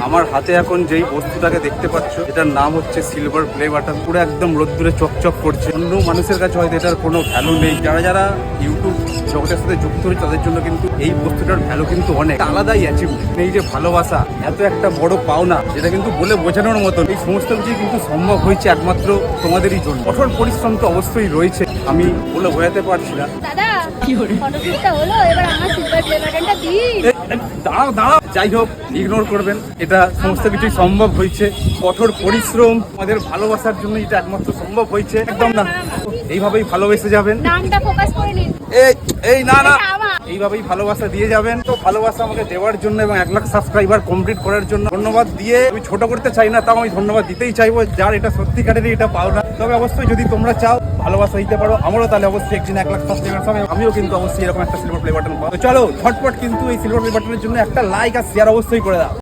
আমার হাতে এখন যেই বস্তুটাকে দেখতে পাচ্ছ, এটার নাম হচ্ছে সিলভার প্লে বাটন। পুরো একদম রোদ্দুরে চকচক করছে। অন্য মানুষের কাছে হয়তো এটার কোনো ভ্যালু নেই। যারা যারা ইউটিউব জগতের সাথে যুক্ত হয়েছে তাদের জন্য কিন্তু এই বস্তুটার ভ্যালু কিন্তু অনেক আলাদাই অ্যাচিভমেন্ট। এই যে ভালোবাসা, এত একটা বড় পাওনা, এটা কিন্তু বলে বোঝানোর মতন। এই সমস্ত কিছু কিন্তু সম্ভব হয়েছে একমাত্র তোমাদেরই জন্য। কঠোর পরিশ্রম তো অবশ্যই রয়েছে, আমি বলে বোঝাতে পারছি না। দাদা ফটোশুটটা হলো, এবার আমার সিলভার প্লে বাটনটা দিন। দাঁড়াও দাঁড়াও, যাই হোক ইগনোর করবেন, এটা সমস্ত কিছুই সম্ভব হয়েছে কঠোর পরিশ্রম, আমাদের ভালোবাসার জন্য এটা একমাত্র সম্ভব হয়েছে। একদম না, এইভাবেই ভালোবেসে যাবেন। নামটা ফোকাস করে নিন। এই না না, এইভাবেই ভালোবাসা দিয়ে যাবেন। তো ভালোবাসা আমাকে দেওয়ার জন্য এবং 1 লাখ সাবস্ক্রাইবার কমপ্লিট করার জন্য ধন্যবাদ দিয়ে আমি ছোট করতে চাই না, তাও আমি ধন্যবাদ দিতেই চাইবো যার এটা সত্যিকারেরই এটা পাও না। তবে অবশ্যই যদি তোমরা চাও ভালোবাসা দিতে পারো আমারও, তাহলে অবশ্যই একদিন 1 লাখ সাবস্ক্রাইবার হবে, আমিও কিন্তু অবশ্যই এরকম একটা সিলভার প্লে বাটন পাবো। তো চলো ঝটপট কিন্তু এই সিলভার প্লে বাটনের জন্য একটা লাইক আর শেয়ার অবশ্যই করে দাও।